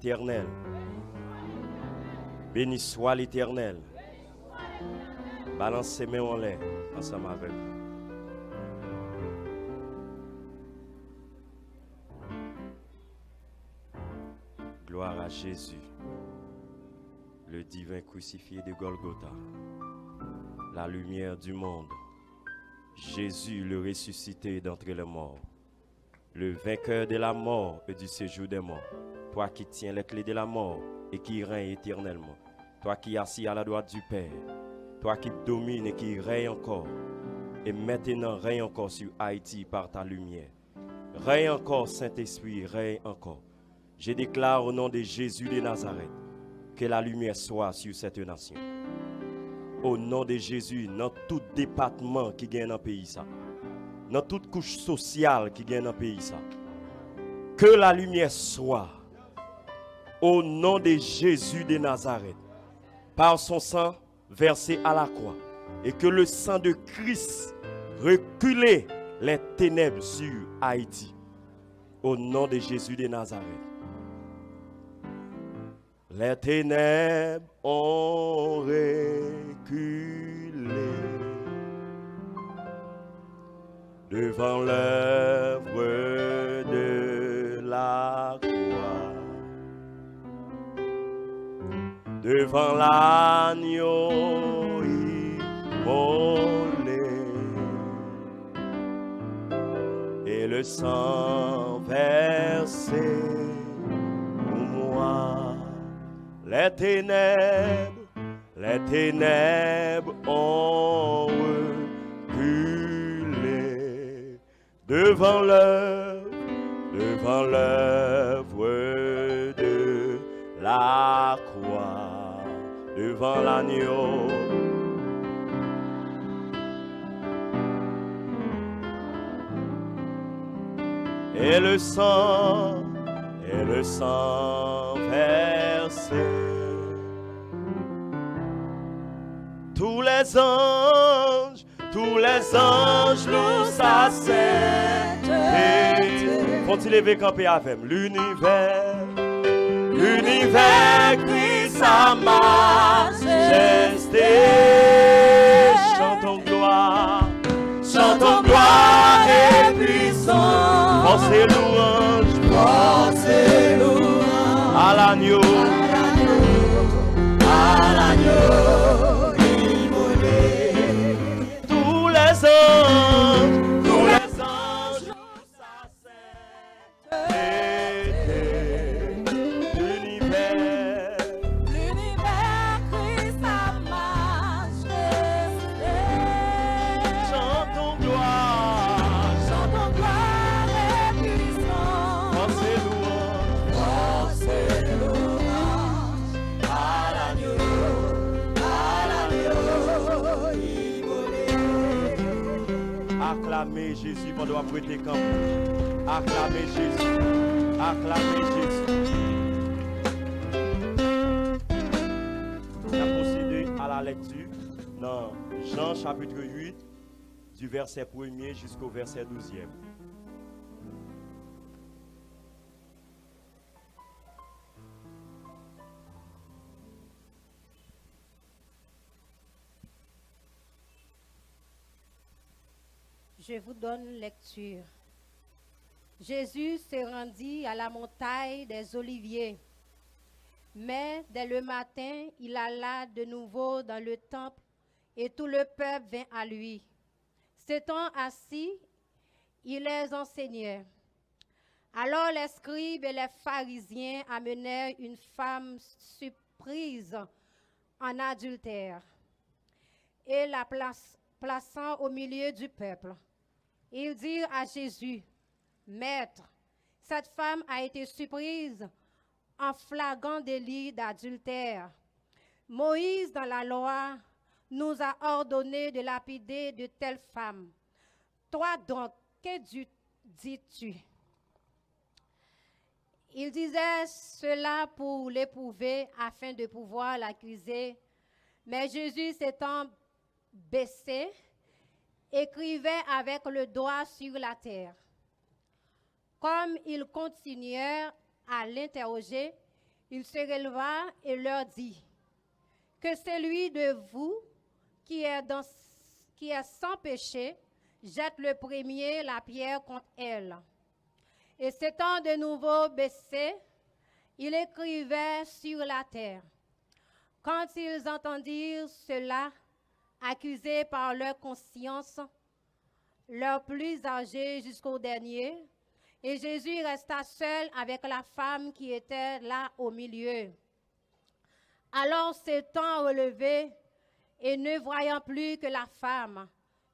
l'Éternel. Béni soit l'Éternel. Balancez mes mains en l'air ensemble avec vous. Gloire à Jésus, le divin crucifié de Golgotha, la lumière du monde. Jésus, le ressuscité d'entre les morts, le vainqueur de la mort et du séjour des morts. Toi qui tiens les clés de la mort et qui règne éternellement. Toi qui es assis à la droite du Père. Toi qui domines et qui règne encore. Et maintenant règne encore sur Haïti par ta lumière. Règne encore, Saint-Esprit, règne encore. Je déclare au nom de Jésus de Nazareth que la lumière soit sur cette nation. Au nom de Jésus, dans tout département qui gagne dans le pays, ça. Dans toute couche sociale qui gagne dans le pays, ça. Que la lumière soit. Au nom de Jésus de Nazareth, par son sang versé à la croix, et que le sang de Christ recule les ténèbres sur Haïti. Au nom de Jésus de Nazareth. Les ténèbres ont reculé devant l'œuvre de la croix. Devant l'agneau immolé et le sang versé pour moi. Les ténèbres ont reculé devant l'œuvre de la croix, devant l'agneau. Et le sang versé. Tous les anges louent sa sainteté. Faut-il lever camper avec l'univers crie sa majesté. Chantons gloire et puissance. Force et louange à l'agneau immolé. Tous les anges louent sa sainteté. L'univers crie sa majesté. Chantons gloire et puissance. Force et louange à l'agneau immolé. Acclamez Jésus pendant qu'on prêter camp. Acclamez Jésus. Acclamez Jésus. On a procédé à la lecture dans Jean chapitre 8, du verset 1er jusqu'au verset 12e. Je vous donne lecture. Jésus se rendit à la montagne des Oliviers. Mais dès le matin, il alla de nouveau dans le temple et tout le peuple vint à lui. S'étant assis, il les enseignait. Alors les scribes et les pharisiens amenèrent une femme surprise en adultère et la plaçant au milieu du peuple. Ils dirent à Jésus, « Maître, cette femme a été surprise en flagrant délit d'adultère. Moïse, dans la loi, nous a ordonné de lapider de telles femmes. Toi donc, que dis-tu? » Il disait cela pour l'éprouver afin de pouvoir l'accuser. Mais Jésus s'étant baissé, écrivait avec le doigt sur la terre. Comme ils continuèrent à l'interroger, Il se releva et leur dit, que celui de vous qui est sans péché jette le premier la pierre contre elle. Et s'étant de nouveau baissé, il écrivait sur la terre. Quand ils entendirent cela, accusés par leur conscience, leurs plus âgés jusqu'au dernier, et Jésus resta seul avec la femme qui était là au milieu. Alors s'étant relevé et ne voyant plus que la femme,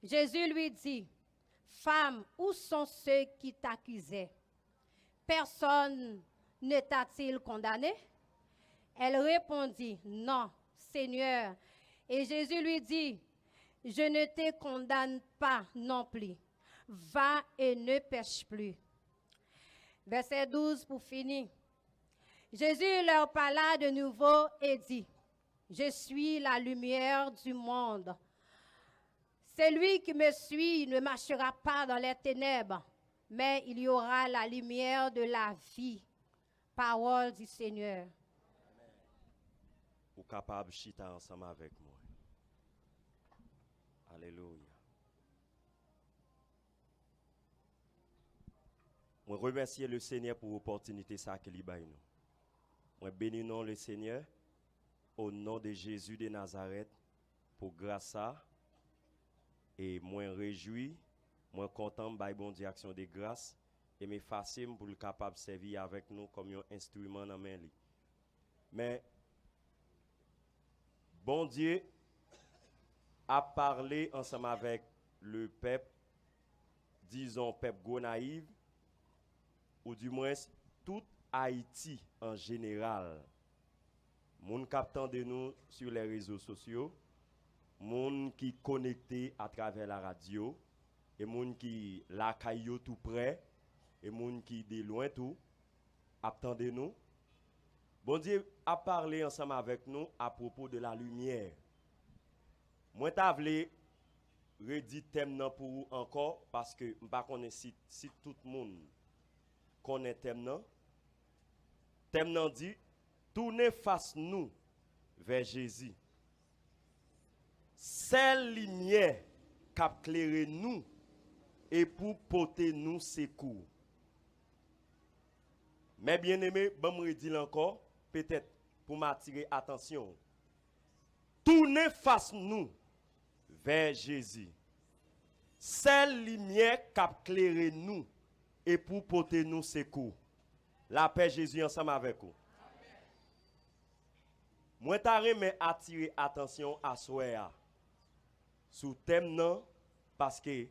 Jésus lui dit, « Femme, où sont ceux qui t'accusaient? Personne ne t'a-t-il condamné? » Elle répondit, « Non, Seigneur. » Et Jésus lui dit, « Je ne te condamne pas non plus. Va et ne pêche plus. » Verset 12 pour finir. Jésus leur parla de nouveau et dit, « Je suis la lumière du monde. Celui qui me suit ne marchera pas dans les ténèbres, mais il y aura la lumière de la vie. » Parole du Seigneur. Ou capable de chita ensemble avec moi. Alléluia. Je remercie le Seigneur pour l'opportunité qu'il a nous. Je bénis le Seigneur au nom de Jésus de Nazareth pour grâce à et moi réjoui, moi content de bon Dieu action de grâce et me facile pour le capable de servir avec nous comme un instrument dans main. Mais bon Dieu a parlé ensemble avec le peuple, disons peuple gonaïve, ou du moins tout Haïti en général. Moun captant de nous sur les réseaux sociaux, moun qui connecté à travers la radio, et moun qui la caillou tout près, et moun qui de loin tout, attendez nous. Bon Dieu a parlé ensemble avec nous à propos de la lumière. Moi t'a voulu redit thème nan pour vous encore parce que m'pa connais si tout le monde connaît thème nan. Thème nan dit tournez face nous vers Jésus. Celle lumière cap clairer nous et pour porter nous secours. Mais bien aimé, bon me redire encore peut-être pour m'attirer attention. Tournez face nous vers Jésus. Celle lumière cap clairer nous et pour porter nous secours. La paix Jésus ensemble avec vous. Moi t'arrête mais attirer attention à soi sous thème non parce que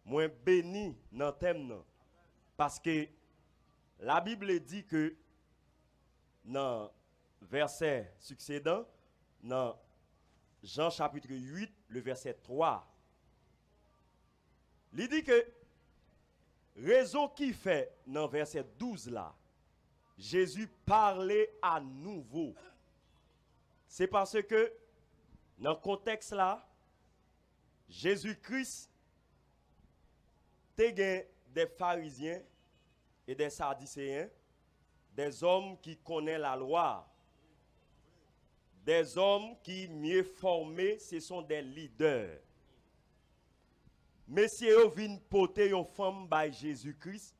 moi béni dans thème non parce que la Bible dit que dans verset succédant dans Jean chapitre 8 le verset 3 il dit que raison qui fait dans verset 12 là Jésus parlait à nouveau. C'est parce que dans le contexte là Jésus-Christ des pharisiens et des sadducéens, des hommes qui connaissent la loi, des hommes qui mieux formés, ce sont des leaders. Messieurs viennent porter une femme par Jésus-Christ,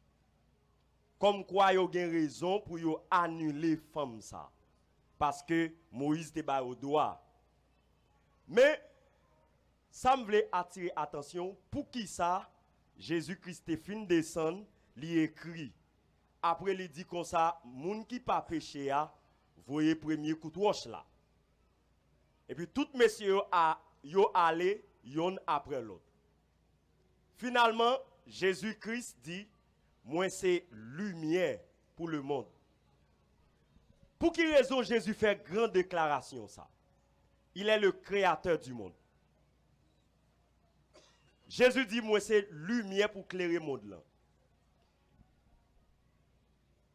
comme quoi ils ont raison pour annuler femme ça, parce que Moïse était au droit. Mais ça me voulait attirer attention pour qui ça Jésus-Christ est fin descendre, il écrit. Après il dit comme ça, moun qui pas péché a, voyez premier coup de roche là. Et puis tout messieurs yo allé yon après l'autre. Finalement, Jésus-Christ dit, moi c'est lumière pour le monde. Pour quelle raison Jésus fait grande déclaration ça? Il est le créateur du monde. Jésus dit, moi c'est lumière pour éclairer le monde là.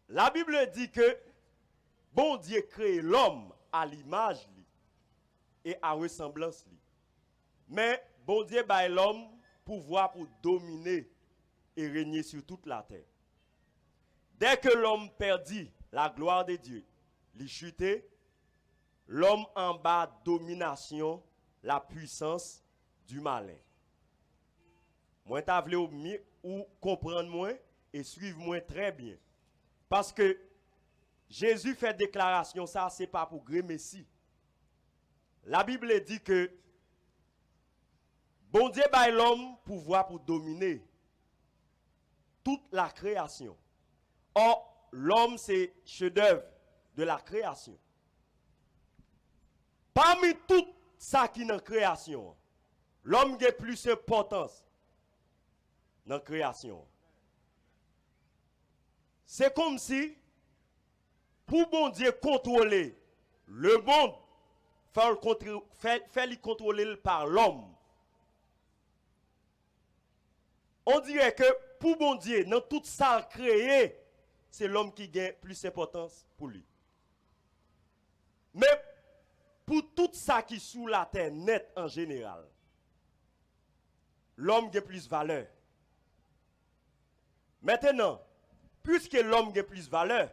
La Bible dit que bon Dieu crée l'homme à l'image et à ressemblance. Mais bon Dieu baille l'homme pouvoir pour dominer et régner sur toute la terre. Dès que l'homme perdit la gloire de Dieu, li chuté, l'homme en bas domination, la puissance du malin. Moi, ta vle ou comprendre moi et suivre moi très bien. Parce que Jésus fait déclaration, ça, c'est pas pour gré Messie. La Bible dit que bon Dieu bail l'homme pouvoir pour dominer toute la création. Or, l'homme, c'est chef-d'œuvre de la création. Parmi tout ça qui est dans la création, l'homme a plus d'importance dans la création. C'est comme si, pour bon Dieu contrôler le monde, fait le contrôler par l'homme. On dirait que pour bon Dieu, dans tout ça créé, c'est l'homme qui gagne plus d'importance pour lui. Mais pour tout ça qui est sous la terre net en général, l'homme a plus de valeur. Maintenant, puisque l'homme a plus de valeur,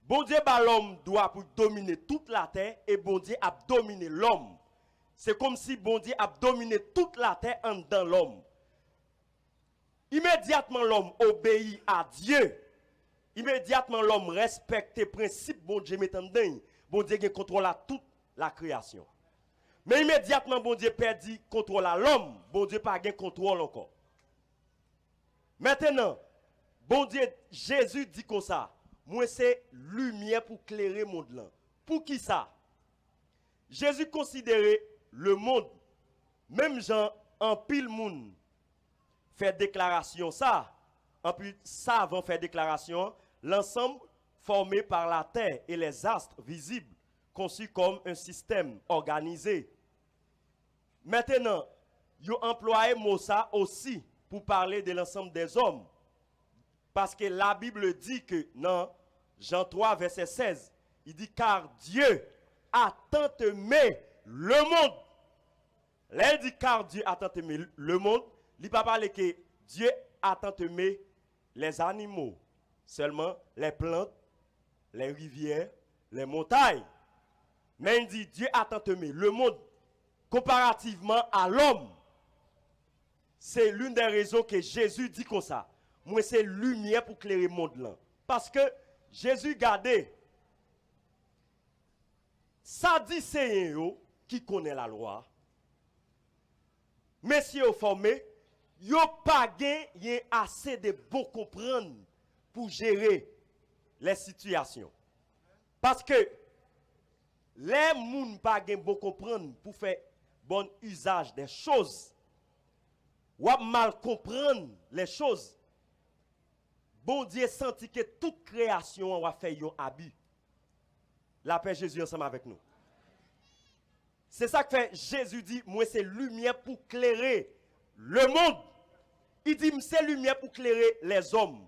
bon Dieu, l'homme doit pour dominer toute la terre et bon Dieu a dominé l'homme. C'est comme si bon Dieu a dominé toute la terre en dedans l'homme. Immédiatement l'homme obéit à Dieu. Immédiatement l'homme respecte les principes bon Dieu mettant dedans. Bon Dieu contrôle toute la création. Mais immédiatement bon Dieu perdit contrôle à l'homme, bon Dieu pas gain contrôle encore. Maintenant, bon Dieu Jésus dit comme ça, moi c'est lumière pour éclairer le monde là. Pour qui ça? Jésus considérait le monde, même gens en pile monde fait déclaration ça, en plus ça avant faire déclaration, l'ensemble formé par la terre et les astres visibles, conçus comme un système organisé. Maintenant, ils ont employé mot ça aussi pour parler de l'ensemble des hommes. Parce que la Bible dit que dans Jean 3, verset 16, il dit car Dieu a tant aimé le monde. Là, il dit car Dieu a tant aimé le monde. Il ne peut pas parler que Dieu a tant aimé les animaux, seulement les plantes, les rivières, les montagnes. Mais il dit Dieu a tant aimé le monde comparativement à l'homme. C'est l'une des raisons que Jésus dit comme ça. Moi, c'est lumière pour éclairer le monde là. Parce que Jésus gardait. Ça dit c'est eux qui connaît la loi. Messieurs formés, yo pas gain assez de bon comprendre pour gérer les situations. Parce que les moun pas gain bon comprendre pour faire bon usage des choses. Ou mal comprendre les choses. Bon Dieu senti que toute création va faire un abus. La paix Jésus ensemble avec nous. C'est ça que fait Jésus dit, moi c'est lumière pour éclairer le monde. Il dit, c'est lumière pour éclairer les hommes.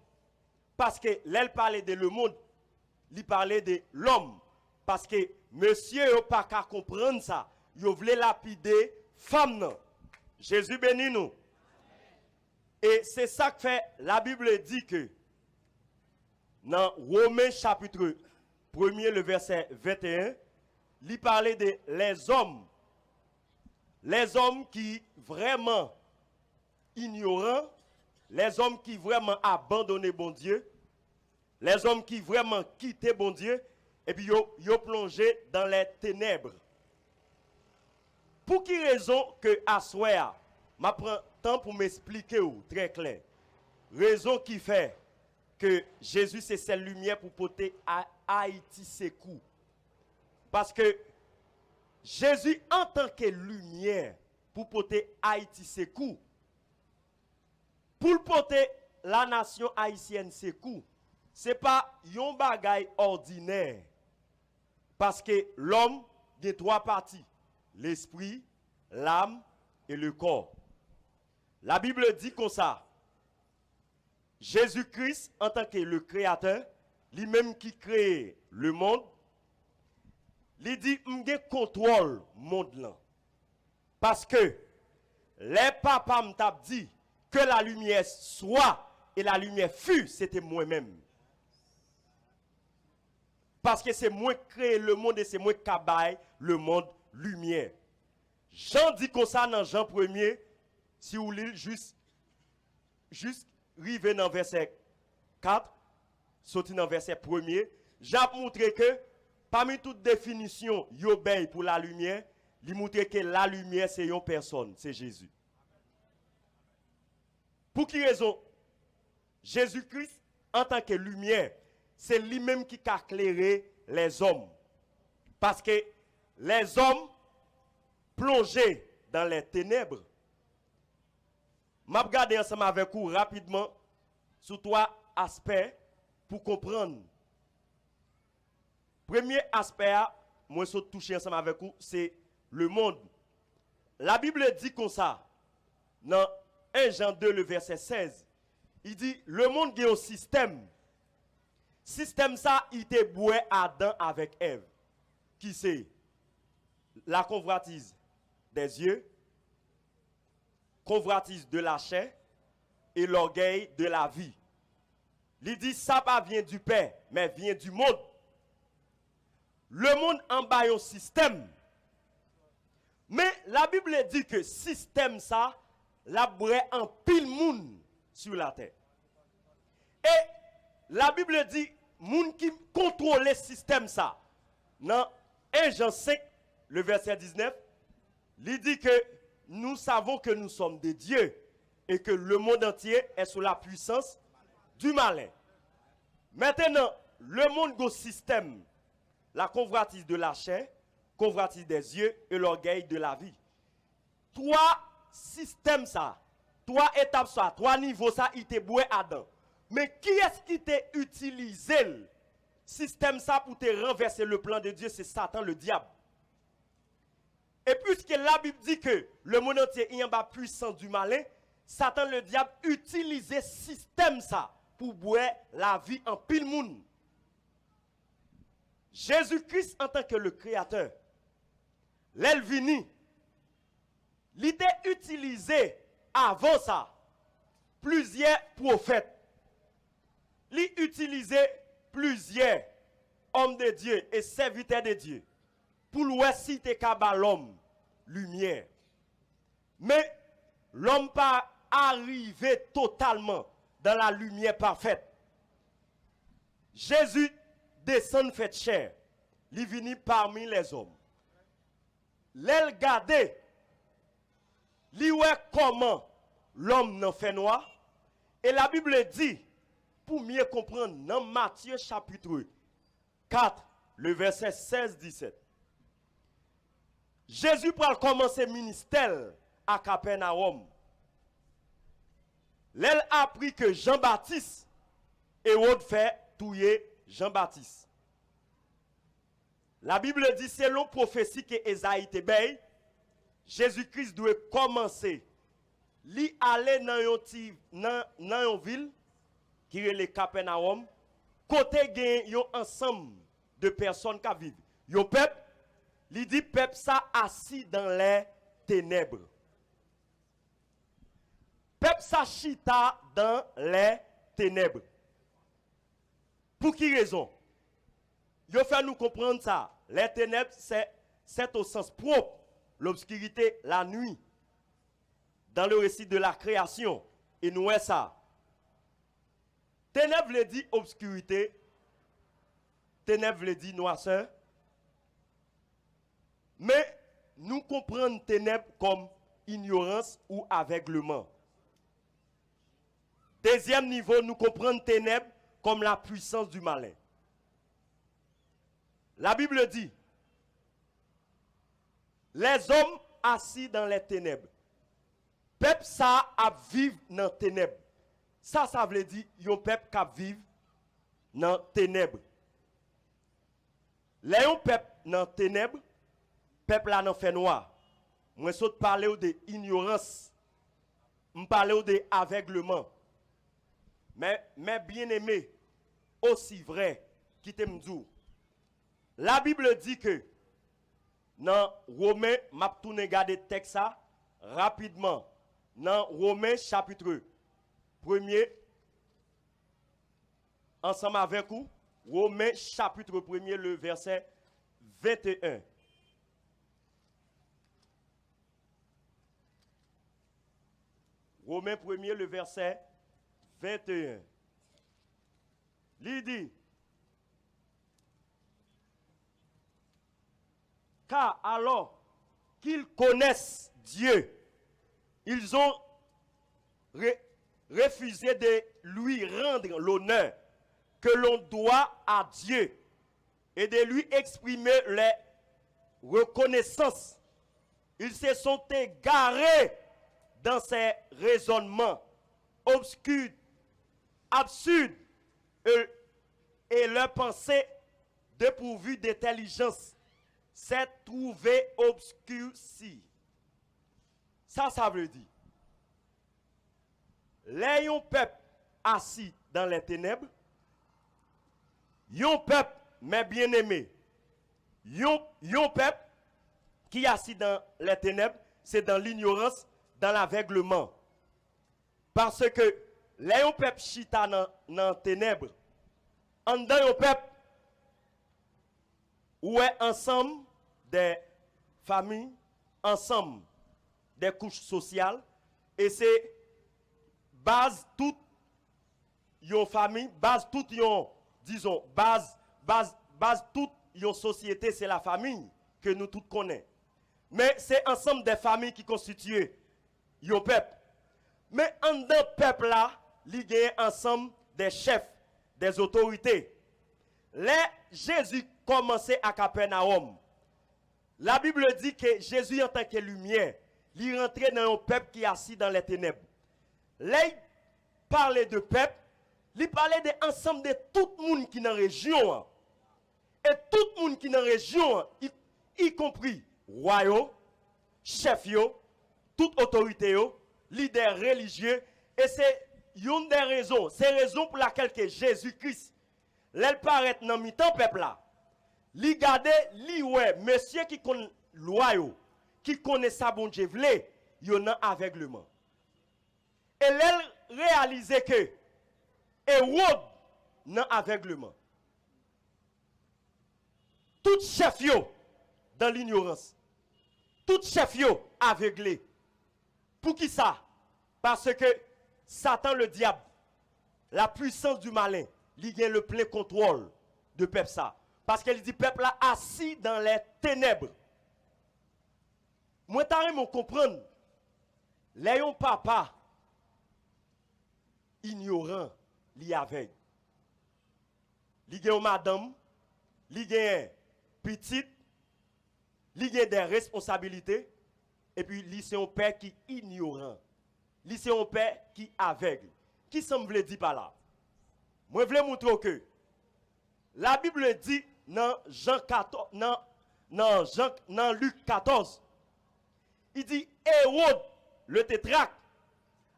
Parce que là, il parlait de le monde, il parlait de l'homme. Parce que monsieur n'a pas qu'à comprendre ça. Il voulait lapider femme. Non. Jésus bénit nous. Et c'est ça que fait, la Bible dit que dans Romains chapitre 1er, le verset 21, il parlait de les hommes. Les hommes qui vraiment ignorants, les hommes qui vraiment abandonné bon Dieu, les hommes qui vraiment quitté bon Dieu, et puis ils ont plongé dans les ténèbres. Pour qui raison que à soir, je prends temps pour m'expliquer très clair. Raison qui fait que Jésus c'est cette lumière pour porter à Haïti ses coups. Parce que Jésus en tant que lumière pour porter Haïti ses coups, pour porter la nation haïtienne ses coups, ce n'est pas un bagay ordinaire. Parce que l'homme a trois parties, l'esprit, l'âme et le corps. La Bible dit comme ça, Jésus-Christ en tant que le créateur, lui-même qui crée le monde, il dit, je contrôle le monde là. Parce que les papas m'ont dit que la lumière soit et la lumière fut, c'était moi-même. Parce que c'est moi qui crée le monde et c'est moi qui baille le monde lumière. Jean dit comme ça dans Jean 1er, si vous lisez juste arriver dans verset 4, sorti dans verset 1er, j'ai montré que parmi toutes définitions, il obéit pour la lumière, il montre que la lumière c'est une personne, c'est Jésus. Pour qui raison? Jésus-Christ, en tant que lumière, c'est lui-même qui a éclairé les hommes. Parce que les hommes plongés dans les ténèbres. Je vais regarder ensemble avec vous rapidement sur 3 aspects pour comprendre. Premier aspect, moi je vais toucher ensemble avec vous, c'est le monde. La Bible dit comme ça, dans 1 Jean 2, le verset 16, il dit, le monde a un système. Système ça, il était boué Adam avec Ève. Qui c'est? La convoitise des yeux, convoitise de la chair et l'orgueil de la vie. Il dit, ça pas vient du Père, mais vient du monde. Le monde en bas un système. Mais la Bible dit que système ça, la boué en pile monde sur la terre. Et la Bible dit, moun qui contrôle le système ça. Dans 1 Jean 5, le verset 19, il dit que nous savons que nous sommes des dieux et que le monde entier est sous la puissance du malin. Maintenant, le monde go système, la convoitise de la chair, convoitise des yeux et l'orgueil de la vie. 3 systèmes ça, 3 étapes ça, 3 niveaux ça, il était boué Adam. Mais qui est-ce qui t'a utilisé le système ça pour te renverser le plan de Dieu? C'est Satan, le diable. Et puisque la Bible dit que le monde entier est en bas puissant du malin, Satan, le diable, utilisait ce système ça pour boire la vie en pile monde. Jésus-Christ en tant que le créateur, l'Elvini, il était utilisé avant ça plusieurs prophètes. Il utilisait plusieurs hommes de Dieu et serviteurs de Dieu pour l'ouest de Kaba l'homme, lumière. Mais l'homme pas arrivé totalement dans la lumière parfaite. Jésus descend fait chair, il vient parmi les hommes. L'el gardé, li ouais comment l'homme n'en fait noir. Et la Bible dit, pour mieux comprendre, dans Matthieu chapitre 4, le verset 16-17, Jésus pour commencer ministère à Capernaum. L'elle a appris que Jean-Baptiste et Hérode fait tuer Jean-Baptiste. La Bible dit, selon prophétie que Esaïe te baille, Jésus-Christ doit commencer. Li aller dans une ville qui est le Capernaum, côté gen yon ensemble de personnes qui vivent. Yon peuple, li dit peuple ça assis dans les ténèbres. Peuple ça chita dans les ténèbres. Pour qui raison? Yo fait nous comprendre ça. Les ténèbres c'est au sens propre l'obscurité, la nuit. Dans le récit de la création, et nous est ça. Ténèbres veut dire obscurité, ténèbres veut dire noirceur. Mais nous comprenons ténèbres comme ignorance ou aveuglement. Deuxième niveau, nous comprenons ténèbres comme la puissance du malin. La Bible dit, les hommes assis dans les ténèbres, peuple ça a vivre dans les ténèbres. Ça veut dire, yon peuple qui vivre dans les ténèbres. Les peuple dans les ténèbres, peuple là dans fait noir. Moi, je parle de ignorance. Je parle de aveuglement. Mais bien aimé, aussi vrai, qui t'aime dit. La Bible dit que dans Romains, m'a tourné garder texte ça rapidement. Dans Romains chapitre 1er, ensemble avec vous, Romains chapitre 1er, le verset 21. Romains 1er, le verset 21. Il dit, car alors qu'ils connaissent Dieu, ils ont refusé de lui rendre l'honneur que l'on doit à Dieu et de lui exprimer les reconnaissances. Ils se sont égarés dans ces raisonnements obscurs, absurdes, et leur pensée dépourvue d'intelligence s'est trouvée obscurcie. Ça veut dire, les peuple assis dans les ténèbres, yon peuple, mes bien-aimés, yon peuple qui est assis dans les ténèbres, c'est dans l'ignorance, dans l'aveuglement. Parce que les peuple chita dans les ténèbres, en dedans yon peuple, où est ensemble des familles, ensemble des couches sociales, et c'est base toute yon famille, base toute yon, disons, base toute yon société, c'est la famille que nous tous connaissons. Mais c'est ensemble des familles qui constituent yon peuple. Mais en dedans peuple là, il y a ensemble des chefs, des autorités. Les Jésus commençait à Capernaum. La Bible dit que Jésus en tant que lumière, il rentrait dans un peuple qui est assis dans les ténèbres. Là, il parlait de peuple, il parlait de ensemble de tout le monde qui est dans la région. Et tout le monde qui est dans la région, y compris royaux, chefs, toute autorité, leaders religieux. Et c'est une des raisons, c'est la raison pour laquelle que Jésus-Christ, il paraît dans le mi-temps peuple là. Li gade, li ouais, monsieur qui connaît loyaux, qui connaît sa bon Dieu vle, yon a aveuglement. Et elle réalise que Hérode nan aveuglement. Tout chef yo dans l'ignorance. Tout chef yo aveuglé. Pour qui ça? Parce que Satan le diable, la puissance du malin, il a le plein contrôle de peuple ça. Parce qu'elle dit peuple là assis dans les ténèbres. Moi t'arrive à comprendre. Les papa ignorant, li aveugle. Li gen madame, li gen petite, li gen des responsabilités et puis li c'est un père qui ignorant. Li c'est un père qui aveugle. Qui semble dire par là? Moi je veux montrer que la Bible dit dans Jean 14, dans Luc 14, il dit Hérode le tétrarque,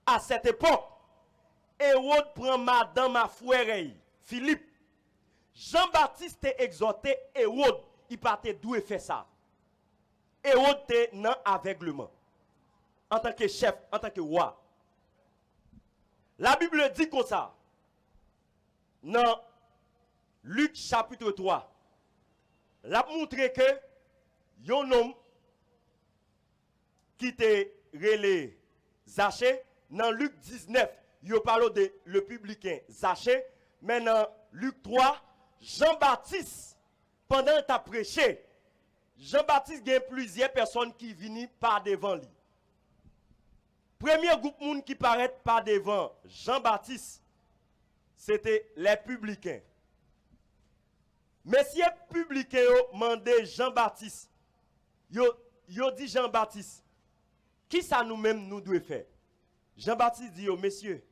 à cette époque, Hérode prend madame à frère Philippe. Jean-Baptiste a exhorté Hérode, il partait d'où il fait ça. Hérode était dans aveuglement, en tant que chef, en tant que roi. La Bible dit comme ça, dans Luc chapitre 3, l'a montré que yon homme qui était relé Zachée, dans Luc 19, il parle de le publicain Zachée, mais dans Luc 3, Jean-Baptiste, pendant qu'il a prêché, Jean-Baptiste a plusieurs personnes qui viennent par devant lui. Premier groupe monde qui paraît par devant Jean-Baptiste, c'était les publicains. Messieurs publicains ont demandé Jean-Baptiste. Yo dit Jean-Baptiste, qui ça nous-mêmes nous devons faire? Jean-Baptiste dit, messieurs,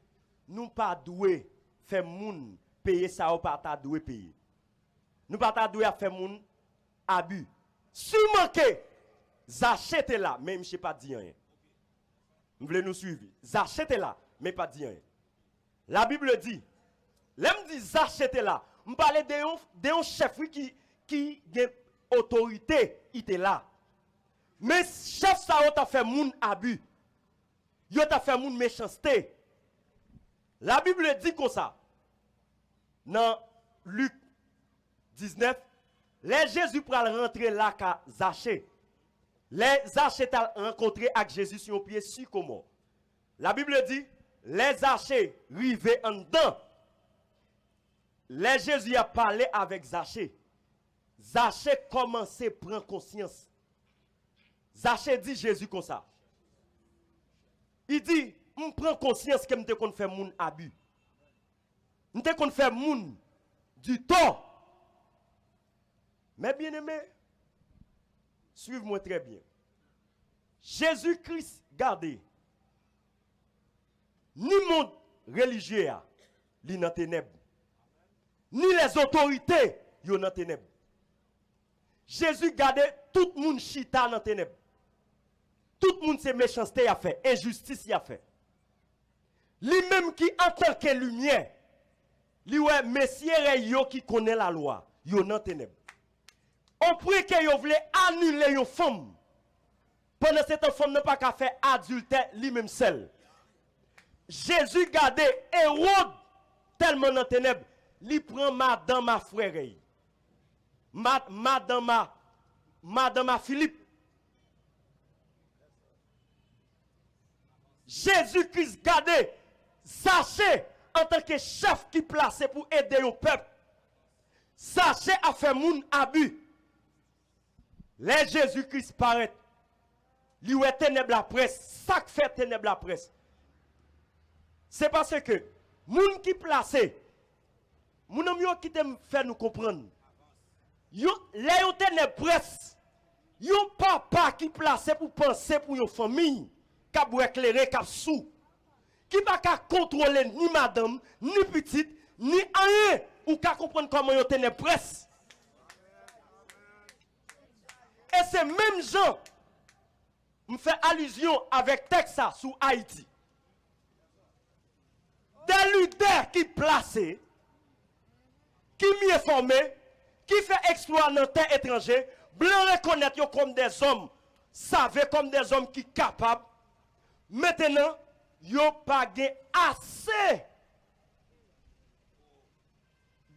nous pas doués faire moun payer ça ou pas ta doué payer. Nous pas ta doué à faire moun abus. Sûrement que Zachée est là, mais je ne sais pas dire rien. Vous voulez nous suivre? Zachée est là, mais pas dire rien. La Bible dit, l'aime dit Zachée est là. On parle de un chef qui a autorité, il était là. Mais chef ça a fait moun abus. Il a fait moun méchanceté. La Bible dit comme ça. Dans Luc 19, les Jésus pral rentrer là qu'à Zachée. Les Zachée t'a rencontré avec Jésus sur un pied sycomore. La Bible dit, les Zachée rivaient en dedans. Les Jésus a parlé avec Zachée. Zachée commençait à prendre conscience. Zachée dit Jésus comme ça. Il dit, je prends conscience que je faire moun abus. Je faire moun du tort. Mais bien aimé, suivez-moi très bien. Jésus-Christ, gardez, ni monde religieux, li nan ténèbres, ni les autorités, yo nan ténèbres. Jésus gardait tout le monde chita dans ténèbres. Tout le monde c'est méchanceté a fait, injustice a fait. Lui-même qui en tant que lumière, lui ouais messieurs yo qui connaît la loi, yo nan ténèbres. On prie que yo voulait annuler une femme. Pendant cette femme n'a pas qu'à faire adultère lui-même seul. Jésus gardait Hérode tellement dans ténèbres, lui prend madame ma frère. Madame Philippe. Jésus-Christ gardait Zachée en tant que chef qui placé pour aider le peuple. Zachée a fait moun abus. Les Jésus-Christ paraît. Lui est ténèbre la presse. Ça fait ténèbre la presse. C'est parce que moun qui placé, moun am qui t'aime faire nous comprendre. Les ténèbres presse. Yon papa qui placé pour penser pour une famille, qui a éclairer, qui a sous, qui va contrôler ni madame, ni petite, ni rien, ou qui comprendre comment yon ténèbres presse. Et ces mêmes gens me fait allusion avec Texas sous Haïti. Des leaders qui placés, qui mieux formés, qui fait exploit dans terre étrangère, blanc reconnaître yo comme des hommes, savent comme des hommes qui capables. Maintenant, yo pas assez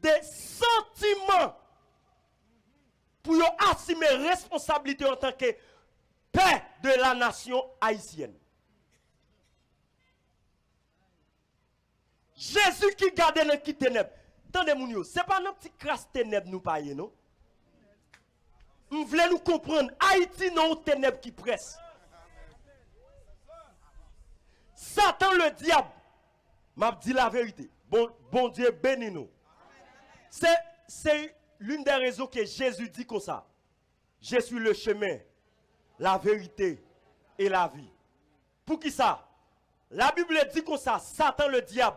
de sentiments pour yo assumer responsabilité en tant que père de la nation haïtienne. Jésus qui garde dans qui ténèbres. Tendez moun yo, c'est pas notre petit crasse ténèbres nous paye non. Nous voulons nous comprendre. Haïti non ténèbres qui presse. Satan le diable m'a dit la vérité. Bon Dieu bénis nous. C'est l'une des raisons que Jésus dit comme ça. Je suis le chemin, la vérité et la vie. Pour qui ça? La Bible dit comme ça, Satan le diable.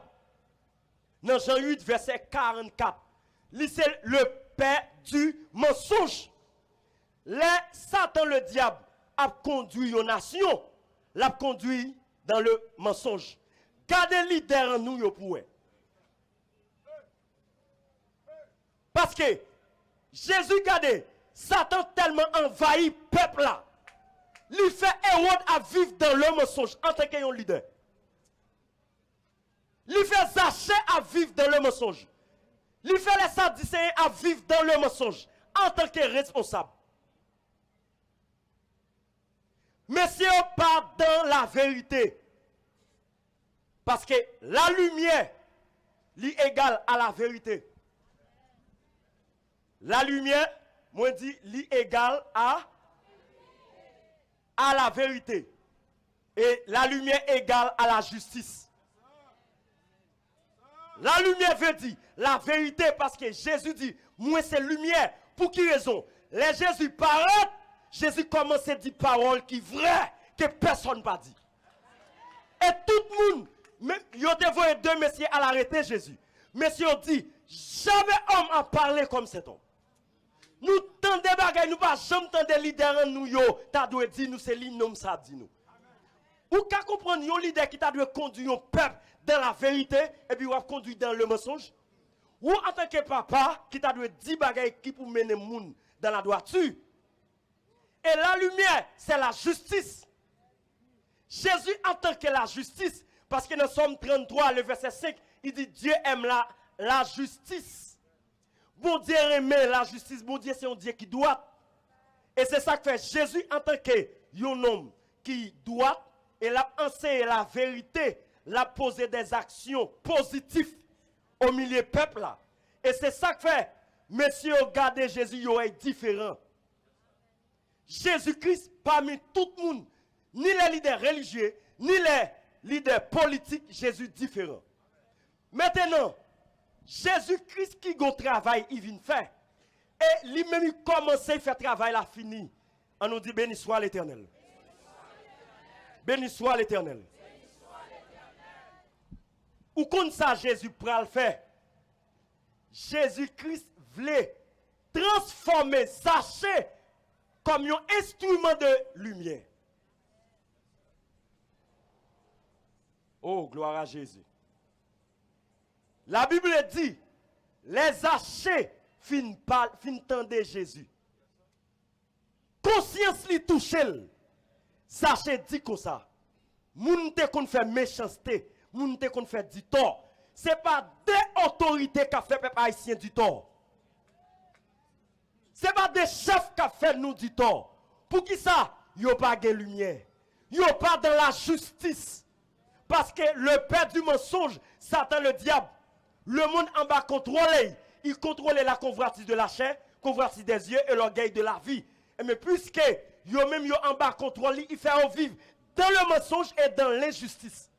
Dans Jean 8, verset 44. C'est le père du mensonge. Satan le diable a conduit une nation, l'a conduit dans le mensonge. Gardez leader en nous yo pour. Parce que Jésus gardez, Satan tellement envahi peuple là. Lui fait Hérode à vivre dans le mensonge en tant que leader. Lui fait Zachée à vivre dans le mensonge. Lui fait les Sadducéens à vivre dans le mensonge en tant que responsable. Messieurs, pas dans la vérité. Parce que la lumière est égale à la vérité. La lumière, moi dit, est égale à la vérité. Et la lumière est égale à la justice. La lumière veut dire la vérité parce que Jésus dit, moi c'est lumière. Pour qui raison? Les Jésus paraît, Jésus commence à dire paroles qui vraies, que personne n'a pas dit. Et tout le monde, même, il a dévoyé deux messieurs à l'arrêter Jésus. Messieurs dit, jamais homme a parlé comme cet homme. Nous tendons des bagailles, nous pas jamais tendons des leaders en nous, t'as dû dire nous, c'est l'innom ça dit nous. Ou qu'à comprendre, un leader qui t'a dû conduire un peuple dans la vérité, et puis on conduit dans le mensonge. Ou en tant que papa, qui t'a dû dire bagailles qui pour mener le monde dans la droiture. Et la lumière, c'est la justice. Jésus en tant que la justice, parce que dans Somme 33, le verset 5, il dit Dieu aime la justice. Bon Dieu remet la justice, bon Dieu c'est un Dieu qui doit. Et c'est ça que fait Jésus en tant qu'un homme qui doit, et l'a enseigné la vérité, l'a posé des actions positives au milieu du peuple là. Et c'est ça que fait, monsieur, regardez Jésus, il est différent. Jésus-Christ, parmi tout le monde, ni les leaders religieux, ni les leaders politiques, Jésus différent. Maintenant, Jésus-Christ qui a travail, il vient faire. Et lui-même, il commence à faire travail, il a fini. On nous dit béni soit l'Éternel. Béni soit l'Éternel. Ou comme ça, Jésus prend le faire. Jésus-Christ voulait transformer sachet comme un instrument de lumière. Oh, gloire à Jésus. La Bible dit, les hachés fin tendre Jésus. Conscience li touche. Sachez dit comme ça. Moun te kon fait méchanceté, moun te kon fait du tort. Ce n'est pas des autorités qui ont fait peuple haïtien du tort. Ce n'est pas des chefs qui ont fait nous du tort. Pour qui ça? Yo pas de lumière. Yo pas dans la justice. Parce que le père du mensonge, Satan le diable, le monde en bas contrôle. Il contrôle la convoitise de la chair, convoitise des yeux et l'orgueil de la vie. Mais puisque yo même yo en bas contrôle, il fait vivre dans le mensonge et dans l'injustice.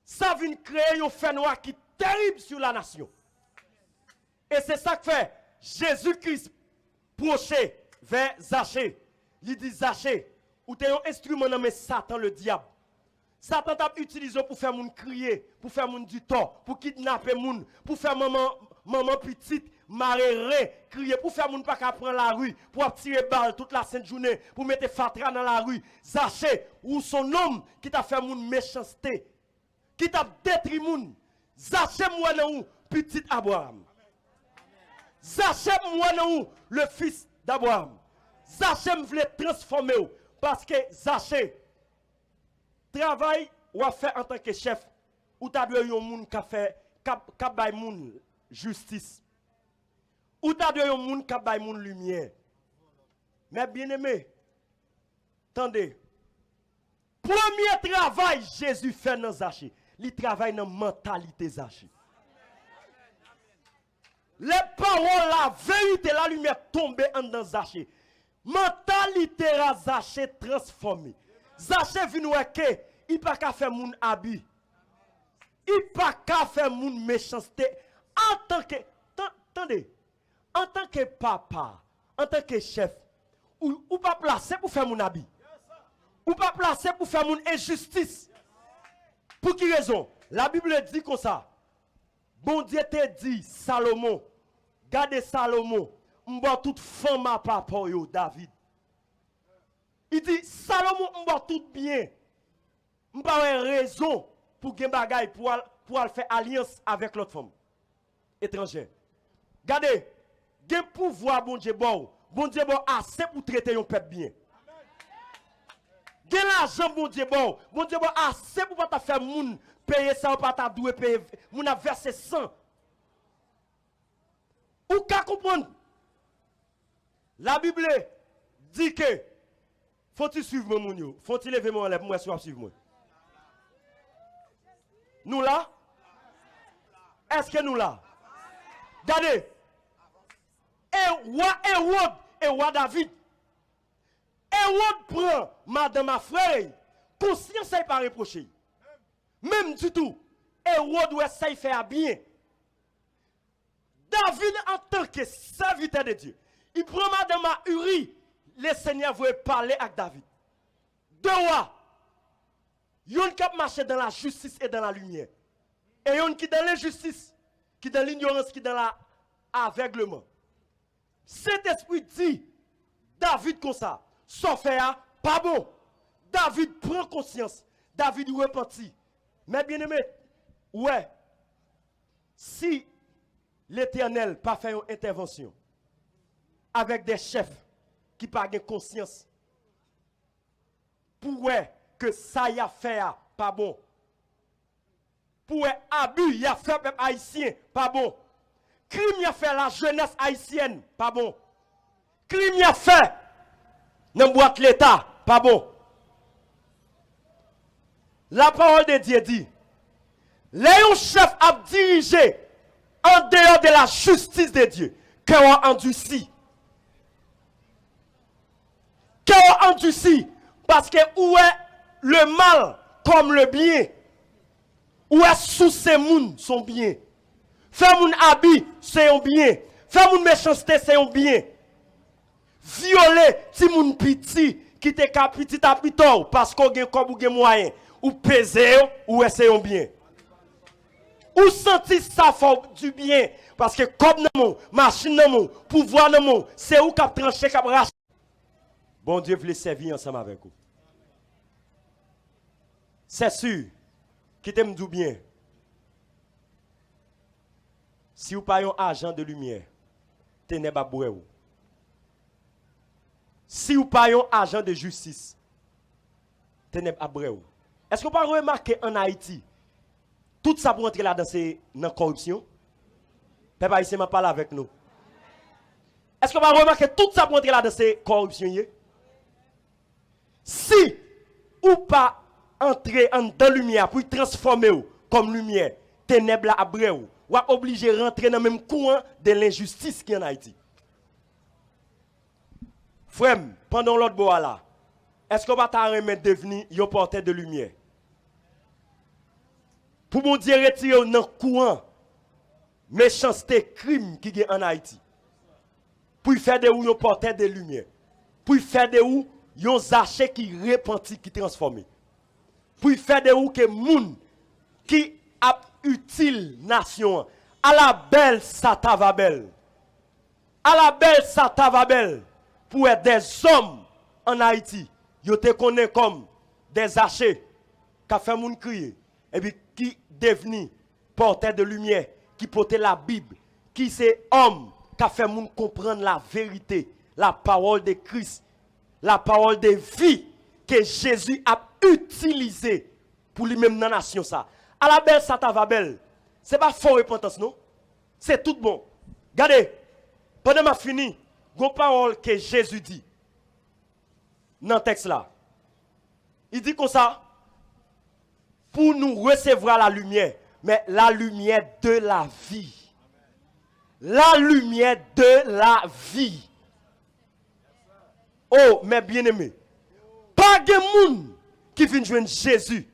Ça vient créer un phénomène qui est terrible sur la nation. Et c'est ça que fait Jésus-Christ proché vers Zachée. Il dit Zachée, ou tu es un instrument nommé Satan le diable. Satan t'a utilisé pour faire moun crier, pour faire moun du tort, pour kidnapper moun, pour faire maman petite, marrer, crier, pour faire moun pas qu'à prendre la rue, pour tirer balle toute la sainte journée, pour mettre fatra dans la rue. Zachée, ou son homme qui t'a fait moun méchanceté, qui t'a détruit moun. Zachée moi nan petit Abraham. Zachée moi nan le fils d'Abraham. Zachée voulait transformer ou, parce que Zachée travail ou a fait en tant que chef, ou t'as dû yon moun qui fait qui bay moun justice. Ou t'as dû yon moun qui bay moun lumière. Mais bien aimé, attendez. Premier travail Jésus fait dans Zachée, il travaille dans la mentalité Zachée. Les paroles, la vérité, la lumière tombée dans Zachée. Mentalité Zachée transformée. Zachée vient voir que il pas qu'à faire moun abus. Il pas qu'à faire moun méchanceté en tant que attendez, en tant que papa, en tant que chef, ou pas placé pour faire moun abus. Ou pas placé pour faire moun injustice. Pour qui raison? La Bible dit comme ça. Bon Dieu te dit Salomon, gardez Salomon, m'ba toute femme à papa yo David. Il dit, Salomon, on va tout bien. On va avoir raison pour gagner bagaille pour faire alliance avec l'autre femme étrangère. Regardez, il y a pouvoir bon Dieu bon assez pour traiter un peuple bien. Il y a l'argent bon Dieu bon assez pour pas faire moun payer ça ou pas ta doué payer moun a versé 100. Ou ka comprendre? La Bible dit que faut-il suivre moi, moun? Faut-il lever mon lèvre, moi, suivre moi? Nous là? Est-ce que nous là? Regardez. Et roi David. Et prend madame ma frère. Conscience, ça n'est pas reproché. Même du tout. Et doit ça y faire bien. David, en tant que serviteur de Dieu, il prend madame ma Uri. Le Seigneur voulait parler avec David. Deux rois. Yon qui marche dans la justice et dans la lumière. Et yon qui dans l'injustice, qui dans l'ignorance, qui dans l'aveuglement. Cet esprit dit, David comme ça, son frère, pas bon. David prend conscience. David repentit. Mais bien aimé, ouais, si l'Éternel pas fait une intervention avec des chefs qui pas de conscience, pour que ça y a fait pas bon. Pour abus y a fait peuple haïtien pas bon. Crime y a fait la jeunesse haïtienne, pas bon. Crime y a fait dans boîte l'État, pas bon. La parole de Dieu dit, les chefs a dirigé en dehors de la justice de Dieu, qu'on a endurci. Qu'on a endurci, parce que où est le mal comme le bien, où est sous ces mouns son bien. Faire mon habit, c'est un bien. Faire mon méchanceté, c'est un bien. Violer, si mon petit, qui te cap petit à petit, parce qu'on a comme ou moyen, ou peser, ou est un bien. Ou sentir ça fait du bien, parce que comme dans mon, machine dans mon, pouvoir dans mon, c'est où cap trancher, cap racheter. Bon Dieu veut servir ensemble avec vous. C'est sûr, qui t'aime du bien. Si vous n'avez pas un agent de lumière, ténèbres à boire. Si vous n'avez pas un agent de justice, ténèbres à boire. Est-ce que vous avez remarqué en Haïti, tout ça pour entrer là dans la corruption? Papa ici m'a parlé avec nous. Est-ce que vous avez remarqué tout ça pour entrer là dans ces corruptions? Si ou pas entrer dans la lumière pour transformer comme lumière, ténèbres à boire. Ou est obligé de rentrer dans le même courant de l'injustice qui est en Haïti. Frère, pendant l'autre bois là, est-ce que vous allez devenir un porteur de lumière? Pour mon Dieu retirer dans le courant méchanceté, crime qui est en Haïti. Pour faire de vous un porteur de lumière. Pour faire de vous un sachet qui repentit, qui transforme. Pour faire de vous que moun qui a utile nation. À la belle Sata va belle. À la belle Sata va belle. Pour être des hommes en Haïti. Yo te connaît comme des hachés. Qui fait moun crier. Et puis qui devenu porteur de lumière. Qui portait la Bible. Qui c'est homme. Qui fait moun comprendre la vérité. La parole de Christ. La parole de vie. Que Jésus a utilisé. Pour lui-même dans la nation ça. À la belle, ça va belle. Ce n'est pas faux repentance, non? C'est tout bon. Regardez, pendant que je fini, il y a une parole que Jésus dit dans le texte là. Il dit comme ça, pour nous recevoir la lumière, mais la lumière de la vie. La lumière de la vie. Oh, mes bien-aimés, pas de monde qui vient joindre Jésus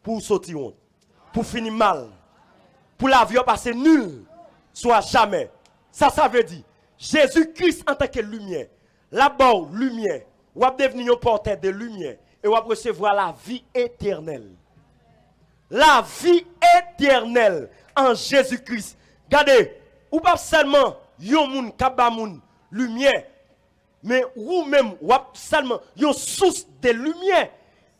pour sortir honte. Pour finir mal, pour la vie passer nul, soit jamais. Ça veut dire, Jésus-Christ en tant que lumière, là-bas, lumière, ou va devenir un porteur de lumière, et ou va recevoir la vie éternelle. La vie éternelle en Jésus-Christ. Regardez, ou pas seulement, yon moun, kaba moun, lumière, mais ou même, ou seulement, yon source de lumière,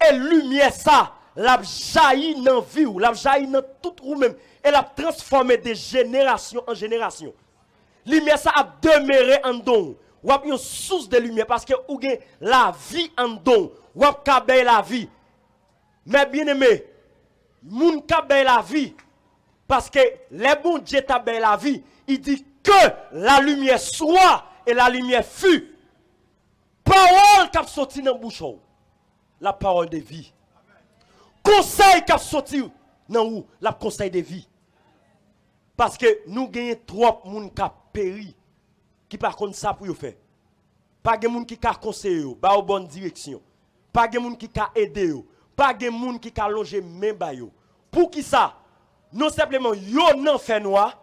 et lumière ça, la jaillit dans la vie, la jaillit dans tout ou même, et la transformé de génération en génération. Lumière ça a demeuré en don. Ou a une source de lumière parce que ou gen la vie en don. Ou a kabay la vie. Mais bien aimé, moun kabay la vie parce que les bon Dieu tabay la vie, il dit que la lumière soit et la lumière fut. Parole qui a sorti dans bouche, la parole de vie. Conseil qui a sorti dans où la conseil de vie. Parce que nous gagnons trop de monde qui a péri, qui par contre ça pour faire. Pas de monde qui a conseillé, pas en bonne direction. Pas de monde qui a aidé, pas de monde qui a logé même ba yo. Pour qui ça? Non simplement yo nan fait noir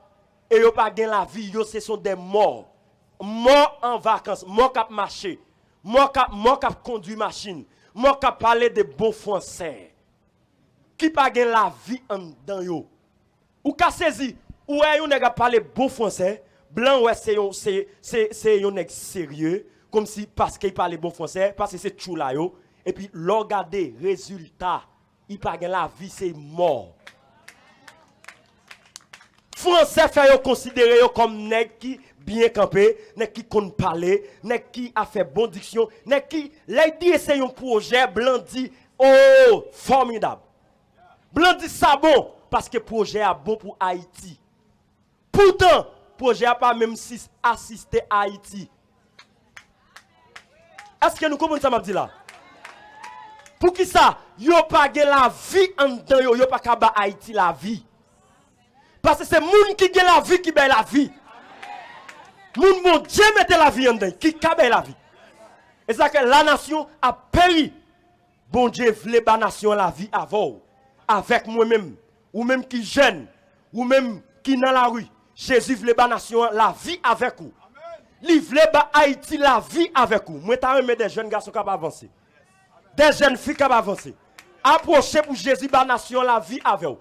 et yo pas gain la vie, yo ce sont des morts. Morts en vacances, morts qui marcher, morts qui conduire machine, morts qui parler de bon français. Qui pas gain la vie en dedans yo. Ou ka saisi, ou est yon nèg parler bon français, blanc ouais c'est yon nèg sérieux comme si parce qu'il parle bon français, parce que c'est chou là yo et puis regarder résultat, il pas gain la vie, c'est mort. Français fait yo considérer yo comme nèg qui bien campé, nèg qui connaît parler, nèg qui a fait bonne diction, nèg qui l'a dit c'est un projet, blanc dit oh formidable. Blanc dit ça bon parce que le projet est bon pour Haïti. Pourtant, projet n'a pas même assisté à Haïti. Est-ce que nous comprenons ça, m'a dit là? Pour qui ça? Yo pas la vie en dedans, yo pas kaba Haïti la vie. Parce que c'est moun qui gagne la vie qui baille la vie. Moun mon Dieu mette la vie en dedans, qui kaba la vie. Et ça que la nation a péri. Bon Dieu voulait la nation la vie avant. Avec moi-même. Ou même qui jeune. Ou même qui dans la rue. Jésus voulait la nation la vie avec vous. Il voulait Haïti la vie avec vous. Moi, je des jeunes garçons qui avancer. Des jeunes filles qui avancer. Approchez pour Jésus, la nation, la vie avec vous.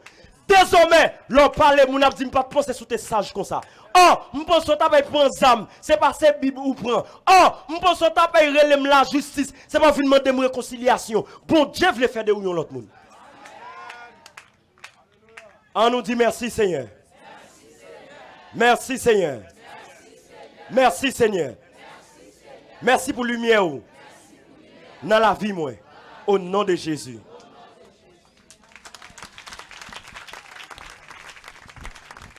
Désormais, l'on parle, mon a dit, pas penser sur tes sages comme ça. Oh, je pense que tu as prendre zam, c'est pas cette Bible ou prend. Oh, je pense que tu as relève la justice, c'est pas venir demander une réconciliation. Bon Dieu veut faire de union l'autre monde. On nous dit merci Seigneur. Merci Seigneur. Merci Seigneur. Merci pour lumière dans la vie moi. Au nom de Jésus.